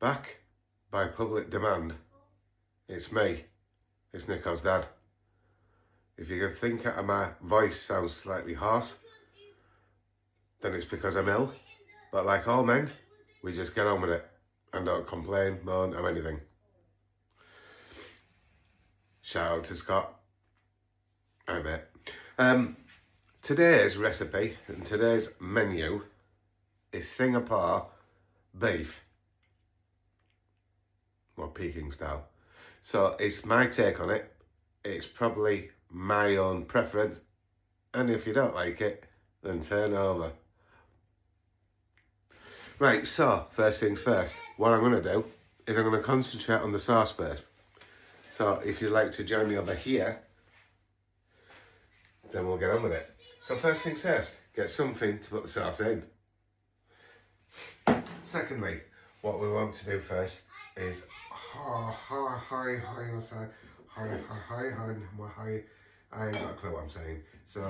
Back by public demand, it's me. It's Nicho's dad. If you can think that my voice sounds slightly hoarse, then it's because I'm ill. But like all men, we just get on with it and don't complain, moan or anything. Shout out to Scott. I bet. Today's recipe and today's menu is Singapore beef. Or Peking-Style. So it's my take on it. It's probably my own preference. And if you don't like it, then turn over. Right, so first things first. What I'm going to do is I'm going to concentrate on the sauce first. So if you'd like to join me over here, then we'll get on with it. So first things first, get something to put the sauce in. Secondly, what we want to do first is I ain't got a clue what I'm saying. So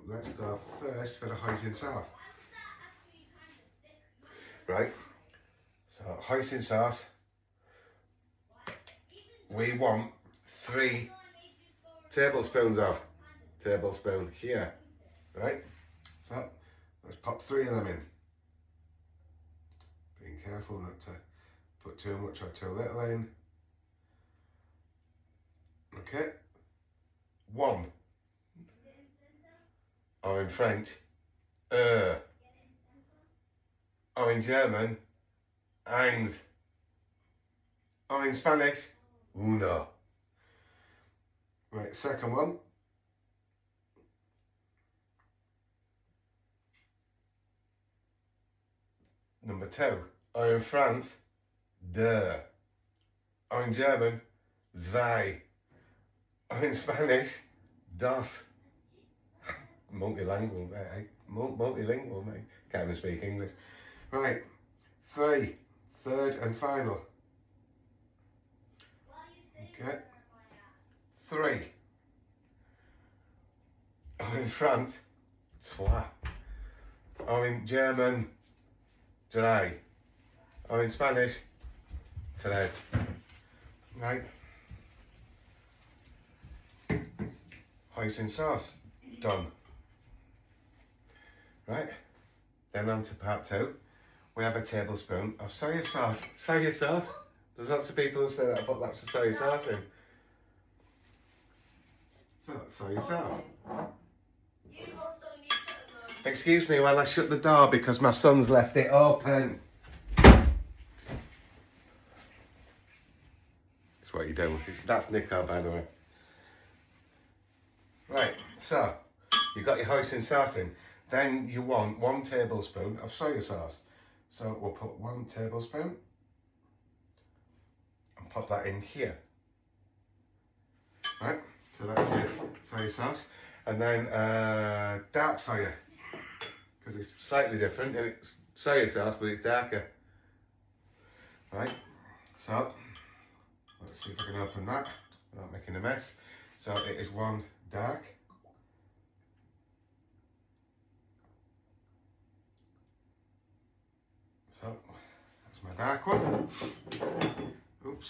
let's go first for the hoisin sauce. Right, so hoisin sauce, we want 3 tablespoons of. Tablespoon here, right? So let's pop 3 of them in. Being careful not to put too much or too little in. Okay. 1. Or in French, or in German, eins. Or in Spanish, uno. Right, second one. Number 2. Or in France, deux. Or in German, zwei. Or in Spanish, dos. Multilingual, mate. Multilingual, mate. Can't even speak English. Right, 3. Third and final. Okay. 3. Or in France, trois. Or in German, drei. Or in Spanish, tres. Right. Hoisin sauce, done. Right, then on to part 2. We have a tablespoon of soya sauce. Soya sauce? There's lots of people who say that I put lots of soya sauce in. So, soya sauce. Excuse me while I shut the door because my son's left it open. That's what you do. That's Nicho, by the way. Right, so you've got your hoisin sauce in. Then you want 1 tablespoon of soya sauce. So we'll put 1 tablespoon and pop that in here. Right, so that's your soya sauce. And then dark soya, because it's slightly different and it's soya sauce, but it's darker. Right, so let's see if I can open that without making a mess. So it is 1 dark. So that's my dark one. Oops.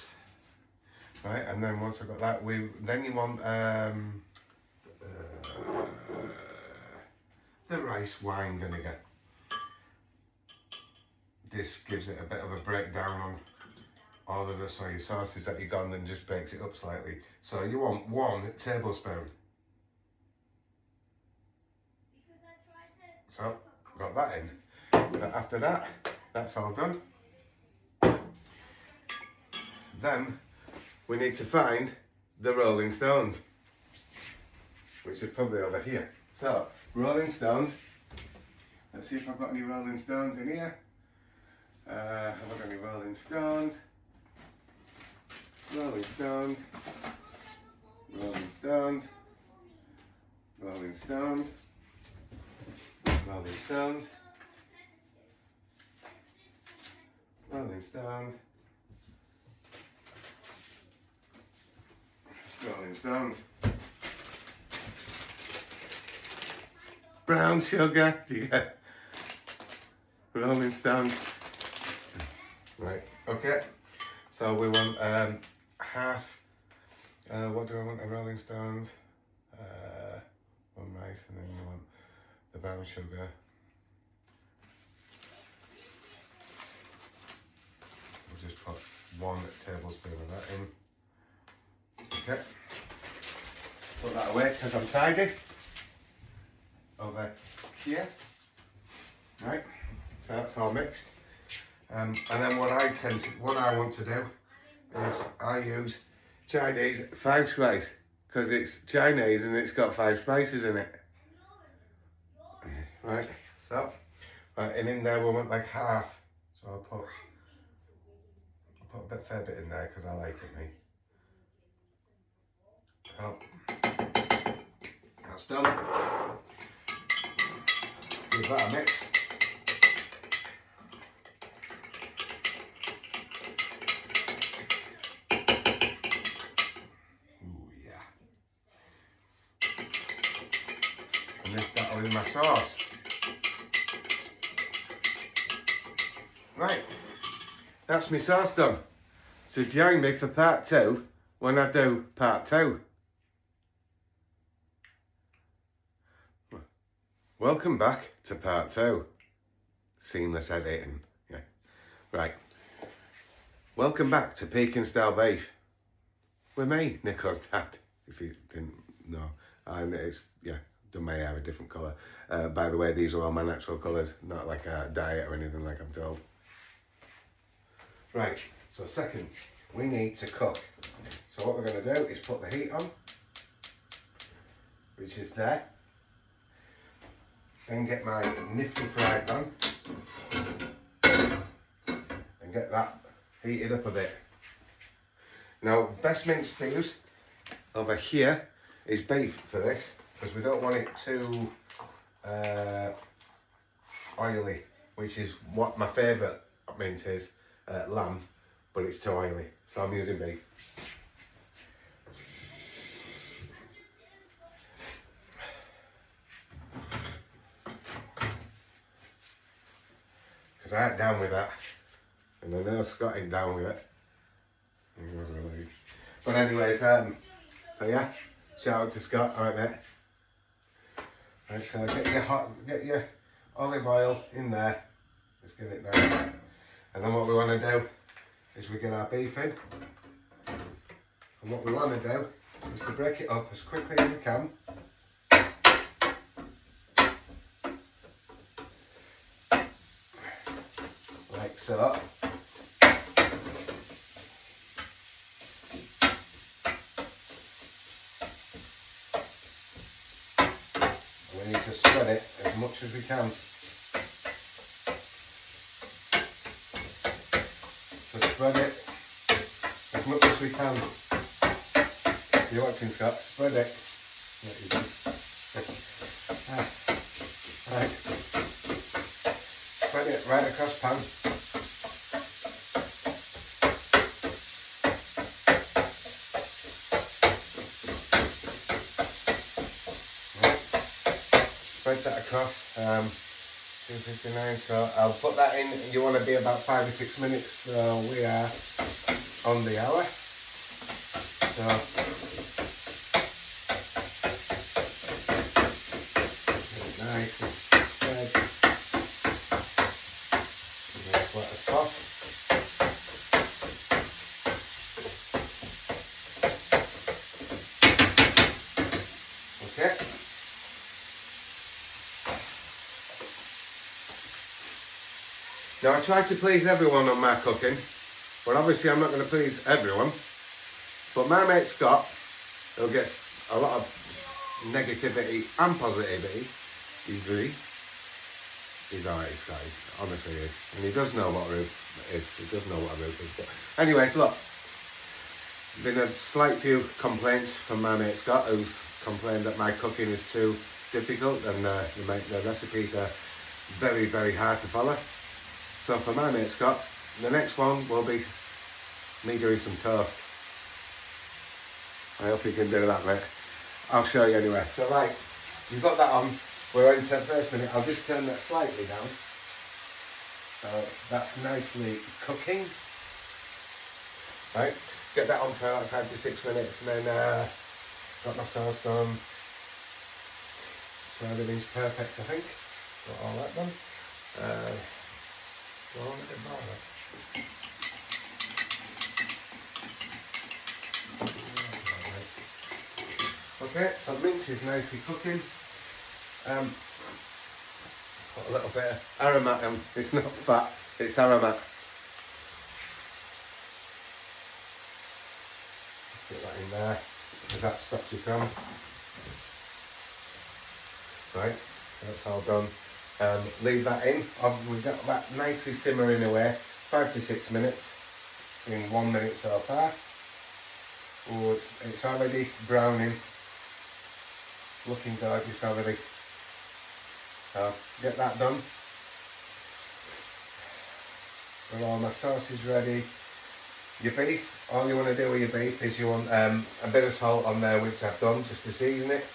Right, and then once I've got that, then you want the rice wine vinegar. This gives it a bit of a breakdown on all of the soy sauces that you've gone and just breaks it up slightly. So you want 1 tablespoon. So got that in. So after that, that's all done. Then we need to find the Rolling Stones, which is probably over here. So, Rolling Stones. Let's see if I've got any Rolling Stones in here. Have I got any Rolling Stones? Rolling Stones. Rolling Stones. Rolling Stones. Rolling Stones. Rolling Stones. Rolling Stones. Brown sugar. Yeah. Rolling Stones. Right, okay. So we want half, what do I want, a Rolling Stones, one rice, and then you want the brown sugar. We'll just put 1 tablespoon of that in. Okay. Put that away because I'm tidy. Over here. Right, so that's all mixed. And then what I want to do is I use Chinese 5 spice because it's Chinese and it's got 5 spices in it. Right, so and in there we want like half. So I'll put a fair bit in there because I like it, mate. So that's done. Give that a mix. And this that'll be my sauce. Right, that's my sauce done. So join me for part 2 when I do part 2. Welcome back to part 2. Seamless editing. Yeah. Right. Welcome back to Peking-Style beef. With me, Nicho's dad, if you didn't know. And it's, yeah, done my hair a different colour. By the way, these are all my natural colours, not like a diet or anything like I'm told. Right, so second, we need to cook. So what we're going to do is put the heat on, which is there. Then get my nifty fry pan and get that heated up a bit. Now, best minced stews over here is beef for this because we don't want it too oily, which is what my favourite mince is, lamb, but it's too oily, so I'm using beef. Because I ain't down with that, and I know Scott ain't down with it. But anyways, so yeah, shout out to Scott. Alright, mate. Right, so get your olive oil in there. Let's get it nice. And then what we want to do is we get our beef in. And what we want to do is to break it up as quickly as we can. Like so. We need to spread it as much as we can. So spread it as much as we can. You're watching, Scott. Spread it. Right. Spread it right across pan. Spread that across, 259, so I'll put that in. You want to be about 5 or 6 minutes, so we are on the hour. So nice and spread. As flat as possible. Okay. Now I try to please everyone on my cooking, but obviously I'm not going to please everyone. But my mate Scott, who gets a lot of negativity and positivity, he's alright, Scott, honestly he is. And he does know what a roof is, But anyways, look, been a slight few complaints from my mate Scott, who's complained that my cooking is too difficult and the recipes are very, very hard to follow. So for my mate Scott, the next one will be me doing some toast. I hope you can do that, mate. I'll show you anyway. So right, you've got that on. We're into the first minute. I'll just turn that slightly down. So that's nicely cooking. Right, get that on for like 5 to 6 minutes, and then got my sauce done. So everything's perfect, I think. Got all that done. Well, a bit more of it. Okay, so mince is nicely cooking. Put a little bit of aromat on. It's not fat, it's aromat. Put that in there, because that stops you from. Right, that's all done. Leave that in. We've got that nicely simmering away, 5 to 6 minutes, in 1 minute so far. Oh, it's already browning, looking gorgeous already. So get that done. And all my sauce is ready. Your beef, all you want to do with your beef is you want a bit of salt on there, which I've done just to season it,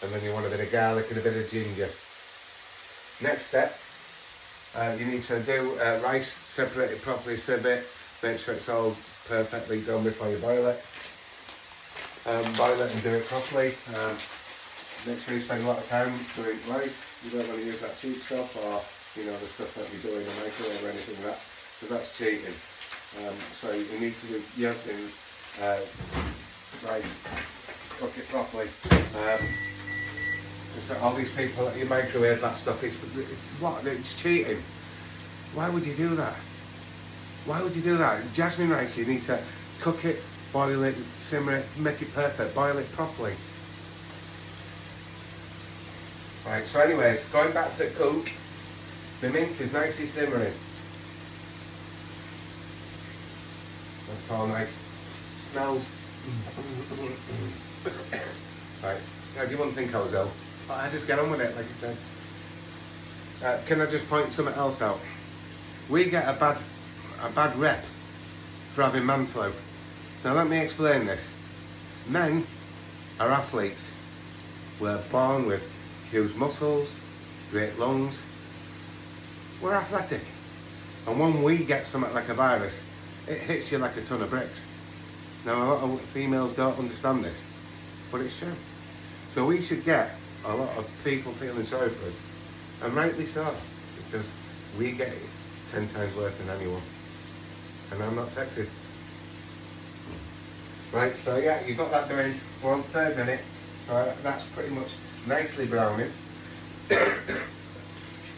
and then you want a bit of garlic and a bit of ginger. Next step, you need to do rice, separate it properly, sieve it, make sure it's all perfectly done before you boil it. Boil it and do it properly. Make sure you spend a lot of time doing rice. You don't want to use that cheap stuff, or the stuff that you do in the microwave or anything like that, because that's cheating. So you need to do rice, cook it properly. So all these people that you microwave that stuff, it's cheating. Why would you do that? Why would you do that? Jasmine rice, you need to cook it, boil it, simmer it, make it perfect, boil it properly. Right, so anyways, going back to cook, the mince is nicely simmering. That's all nice. Smells. Right, now you wouldn't think I was ill, but I just get on with it, like I said. Can I just point something else out? We get a bad rep for having man flu. Now let me explain this. Men are athletes. We're born with huge muscles, great lungs. We're athletic. And when we get something like a virus, it hits you like a ton of bricks. Now a lot of females don't understand this, but it's true. So we should get a lot of people feeling sorry for us, and rightly so, because we get it 10 times worse than anyone. And I'm not sexist. Right, so yeah, you've got that doing 1/3 minute, so that's pretty much nicely browning.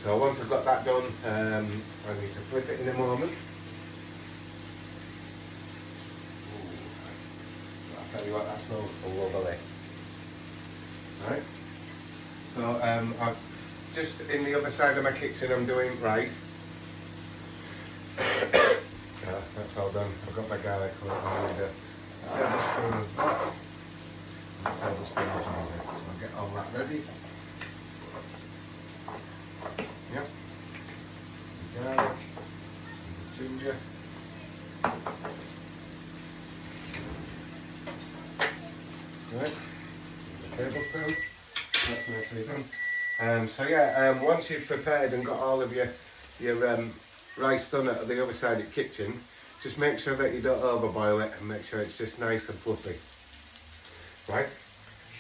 So once I've got that done, I need to flip it in a moment. Ooh, I'll tell you what, that smells lovely. Right, so I've just in the other side of my kitchen, I'm doing rice. That's all done. I've got my garlic on the tablespoon of that. Tablespoon of ginger. So I'll get all that ready. Yep. The garlic, the ginger. Right. The tablespoon. That's nicely done. So yeah, once you've prepared and got all of your rice done at the other side of the kitchen, just make sure that you don't overboil it and make sure it's just nice and fluffy. Right?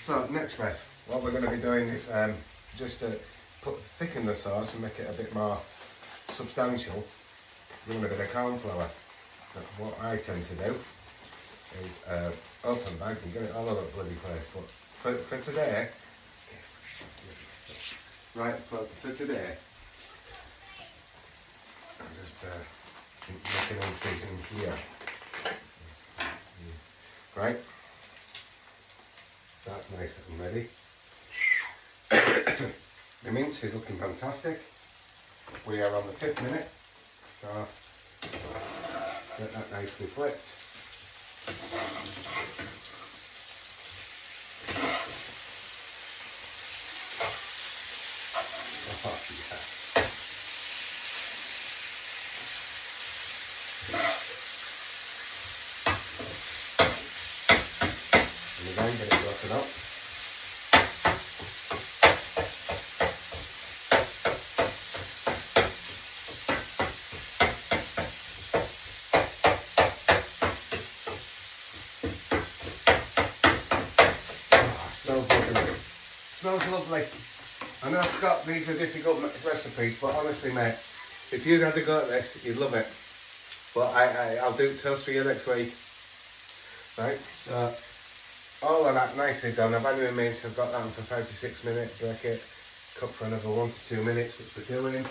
So next step, what we're going to be doing is just to thicken the sauce and make it a bit more substantial, doing a bit of corn flour. What I tend to do is open bag and get it all over the bloody place. But for today, right, for today, I'm just making an incision here. Right, that's nice and ready. The mince is looking fantastic. We are on the 5th minute, so get that nicely flipped. Oh, yeah. And again, get it broken up. smells lovely. Smells lovely. I know, Scott, these are difficult recipes, but honestly, mate, if you'd had a go at this, you'd love it. But I'll do toast for you next week. Right, so all of that nicely done. I've had it in mince, I've got that on for 5 to 6 minutes. Break it, cook for another 1 to 2 minutes, which we're doing.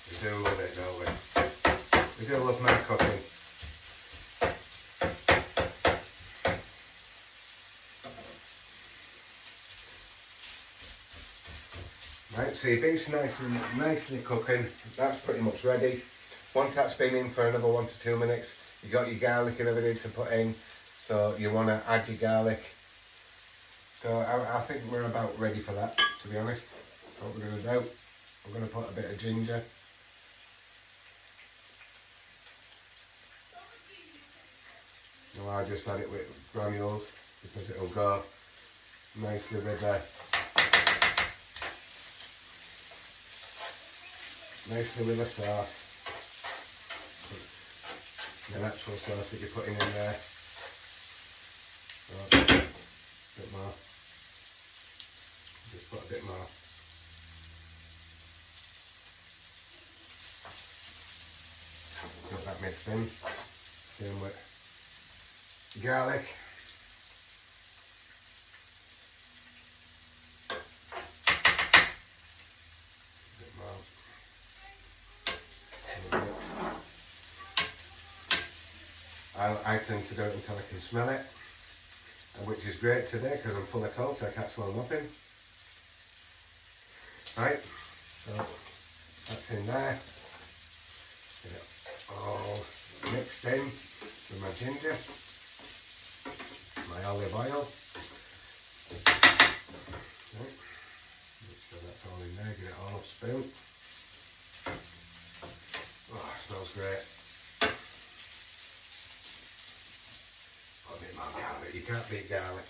We do love it, don't we? We do love my cooking. Right, so your beef's nicely cooking. That's pretty much ready. Once that's been in for another 1 to 2 minutes, you got your garlic and everything to put in. So you want to add your garlic. So I think we're about ready for that, to be honest. That's what we're going to do. I'm going to put a bit of ginger. No, I just add it with granules because it'll go nicely with the sauce. The natural sauce that you're putting in there. So, a bit more. Just put a bit more. Got that mixed in. Same with garlic. A bit more. I tend to do it until I can smell it, which is great today because I'm full of cold, so I can't smell nothing. Right, so that's in there. Get it all mixed in with my ginger, my olive oil. Right. Make sure that's all in there, get it all up spoon. Oh, it smells great. Put a bit more garlic, you can't beat garlic.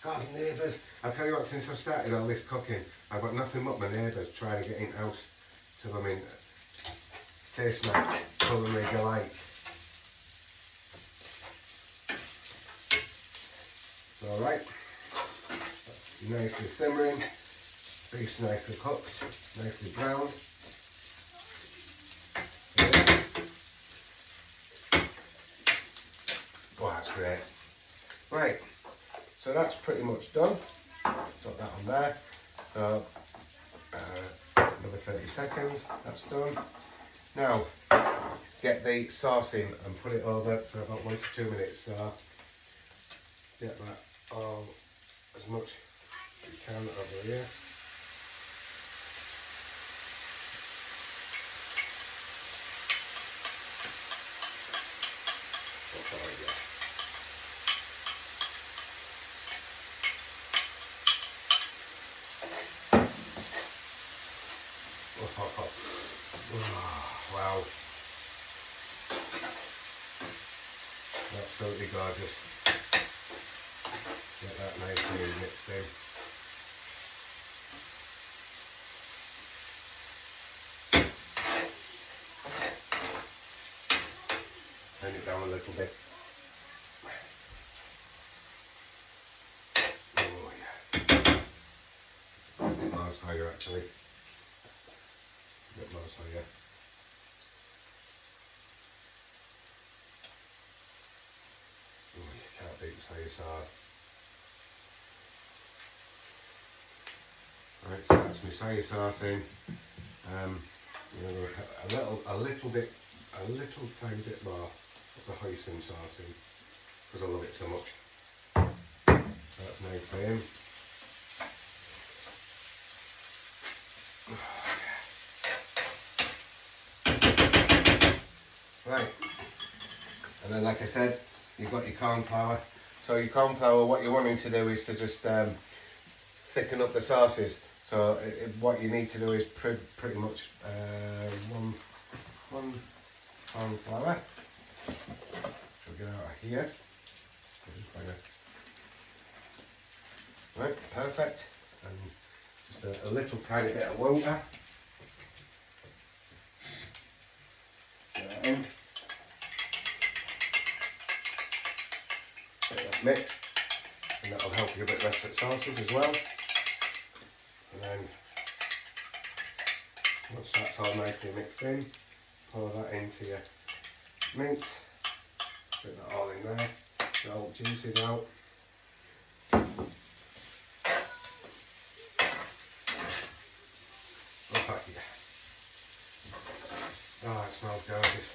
Oh, neighbours, I'll tell you what, since I've started all this cooking, I've got nothing but my neighbours trying to get in house till I mean, taste my culinary delight. It's alright, that's nicely simmering, beef's nicely cooked, nicely browned. Oh, that's great. Right, so that's pretty much done. Got that on there. So another 30 seconds, that's done. Now, get the sauce in and put it over for about 1 to 2 minutes. So get that all as much as you can over here. Oh, wow, absolutely gorgeous. Get that nicely mixed in. Turn it down a little bit. Oh yeah. A bit more higher actually. A bit more higher. Oh, you can't beat soy sauce. Right, so that's my soy sauce in. A little tiny bit more of the hoisin sauce in because I love it so much. So that's now plain. Right, and then like I said, you've got your corn flour. So your corn flour, what you're wanting to do is to just thicken up the sauces. So what you need to do is pretty much one corn flour. So get out of here. Right, perfect. And just a little tiny bit of water. Get that in. Get that mixed. And that'll help you a bit rest of the sauces as well. And then once that's all nicely mixed in, pour that into your meat. Put that all in there. Get all the juices out. Oh, it smells gorgeous.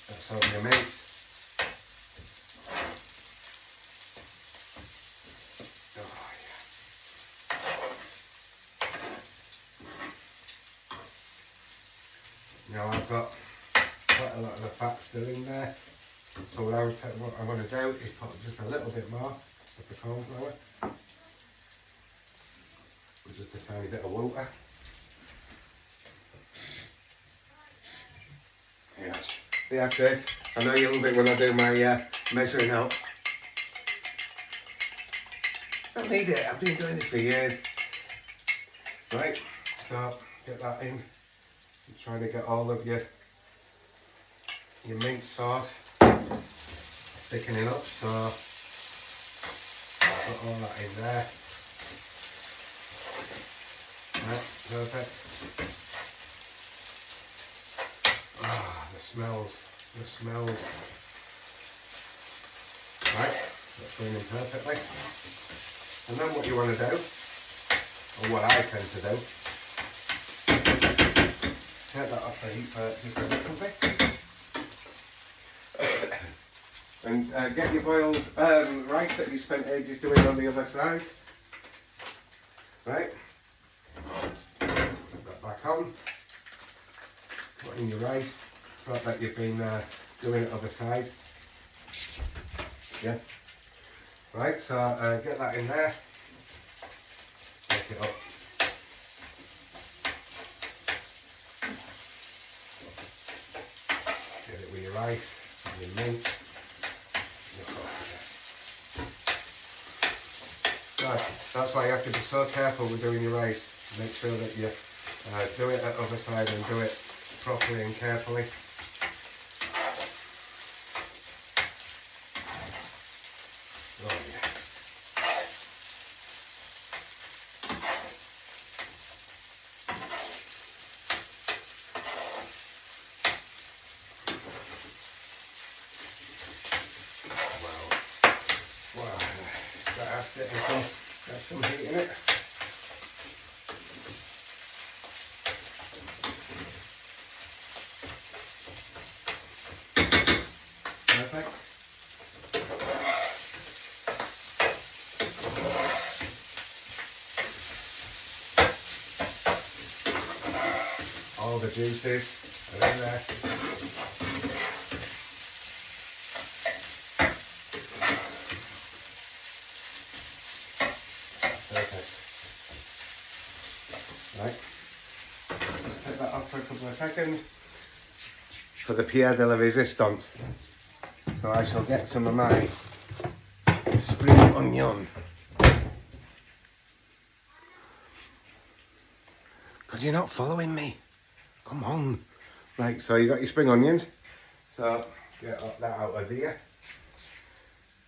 That's over your meat. Oh yeah. Now I've got quite a lot of the fat still in there. So what I'm going to do is put just a little bit more of the corn flour. With just a tiny bit of water. Yeah, Chris, I know you love it when I do my measuring out. I don't need it, I've been doing this for years. Right, so get that in. I'm trying to get all of your mint sauce thickening up, so put all that in there. Right, perfect. Ah, the smells. Right, that's going in perfectly. And then what you want to do, or what I tend to do, take that off the heat for just a little bit. And get your boiled rice that you spent ages doing on the other side. Right, put that back on. Put in your rice, like that you've been doing it other side. Yeah. Right, so get that in there. Take it up. Get it with your rice and your mint. Right, that's why you have to be so careful with doing your rice. Make sure that you do it at the other side and do it properly and carefully. Oh yeah. Wow, that's getting some heat in it. Perfect. All the juices are in there. Perfect. Right. Just take that off for a couple of seconds for the pied de la resistance. So I shall get some of my spring onion. Because you're not following me. Come on. Right, so you got your spring onions. So get that out of here.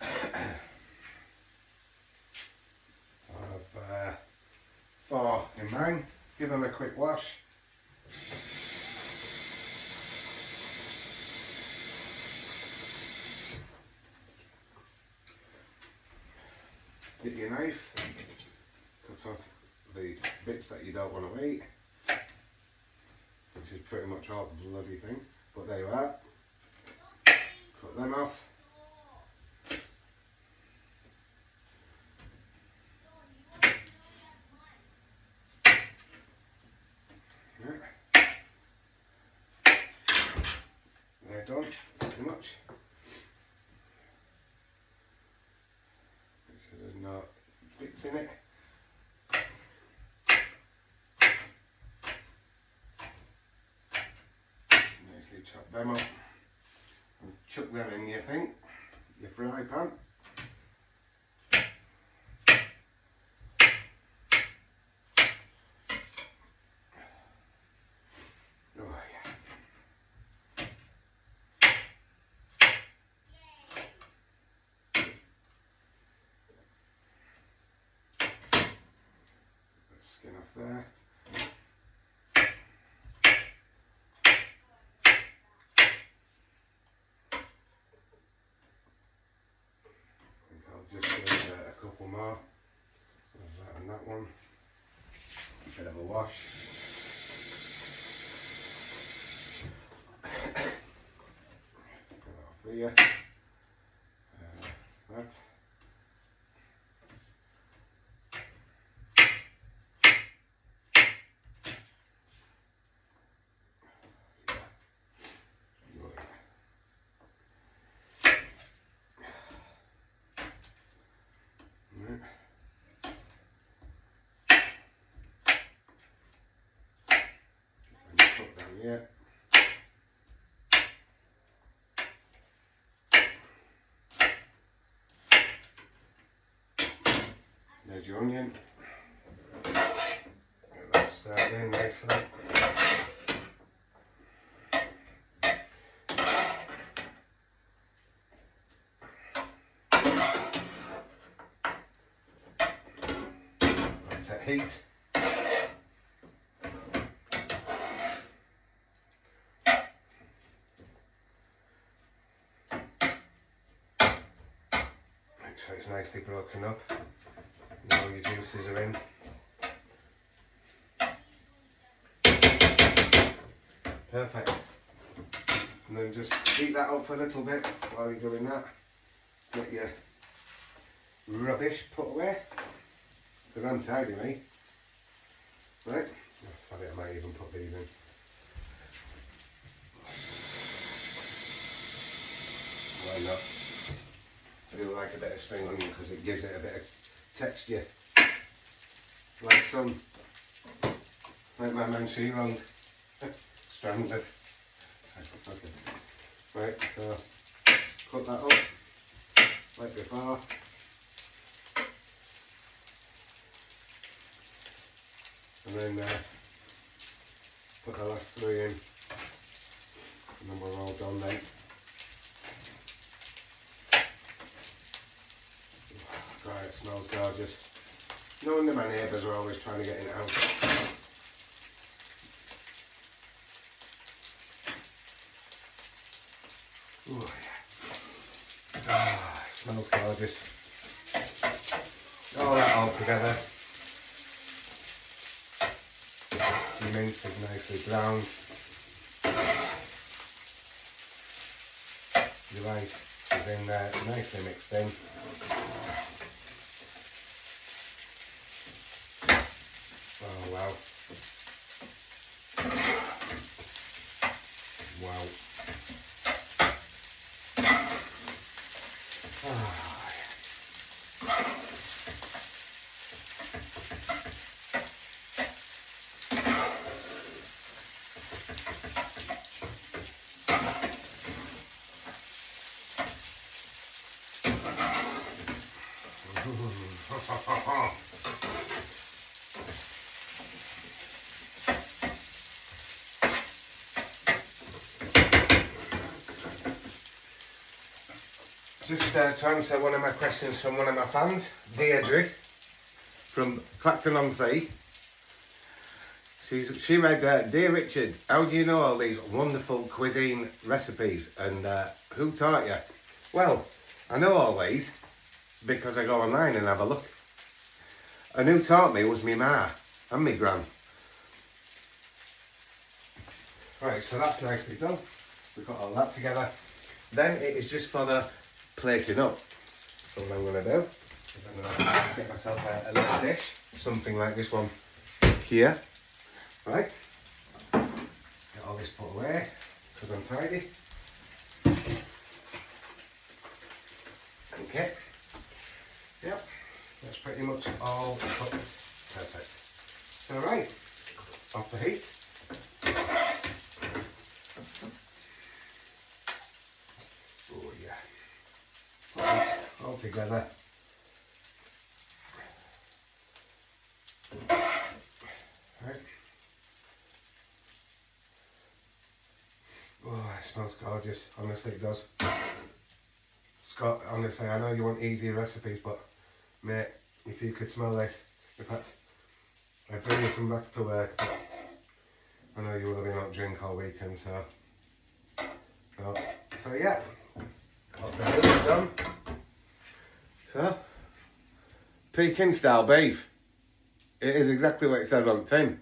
I've 4 in mine. Give them a quick wash. Get your knife, cut off the bits that you don't want to eat, which is pretty much all the bloody thing, but there you are. Cut them off. Yeah. They're done, pretty much. There's no bits in it. Nicely chop them up and chuck them in your fry pan. there. I'll just do a couple more. So that and that one. Bit of a wash. Put that off there. That. Put down here. There's your onion. Get that started in nicely. That's at heat. Make sure it's nicely broken up. And all your juices are in. Perfect. And then just heat that up for a little bit while you're doing that. Get your rubbish put away. Because I'm tidy, mate. Right? Sorry, I might even put these in. Why not? I do like a bit of spring onion because it gives it a bit of texture. Like some, like my man Sheeran. Stranglers. Okay. Right, so cut that up like before. And then put the last three in. And then we're all done then. God, it smells gorgeous. No wonder my neighbours are always trying to get in the house. Oh yeah. Ah, it smells gorgeous. All that all together. The mince is nicely browned. The rice is in there, nicely mixed in. Oh wow. Wow. Just to answer one of my questions from one of my fans, Deirdre from Clacton-on-Sea. She read, "Dear Richard, how do you know all these wonderful cuisine recipes and who taught you?" Well, I know all these because I go online and have a look. And who taught me was my ma and my gran. Right, so that's nicely done. We've got all that together. Then it is just for the plating up. So what I'm going to do is I'm going to get myself a little dish, something like this one here. Right, get all this put away because I'm tidy. Okay, yep, that's pretty much all cooked. Perfect. So right, off the heat. Oh yeah, all together. Right. Oh, it smells gorgeous. Honestly, it does. Scott, honestly, I know you want easy recipes, but mate, if you could smell this, in fact, taking some back to work. I know you would have been out drink all weekend, so yeah. Got the lid done. So, Peking-Style beef. It is exactly what it says on the tin.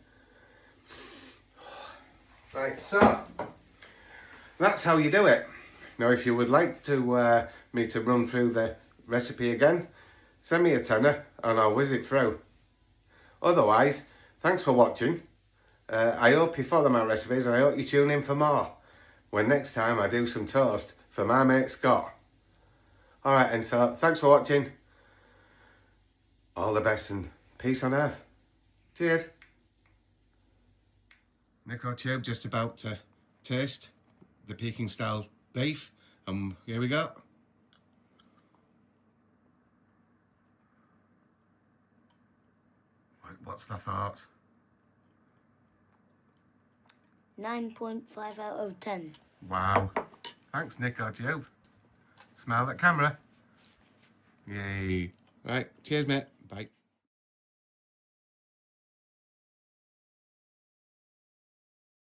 Right, so that's how you do it. Now, if you would like to me to run through the recipe again, send me a tenner and I'll whiz it through. Otherwise, thanks for watching. I hope you follow my recipes and I hope you tune in for more when next time I do some toast for my mate Scott. Alright, and so thanks for watching. All the best and peace on earth. Cheers. Nicho Tube just about to taste the Peking-Style beef, and here we go. Right, what's the thoughts? 9.5 out of 10. Wow. Thanks, Nicho Tube. Smile at camera. Yay. Right, cheers mate. Bye.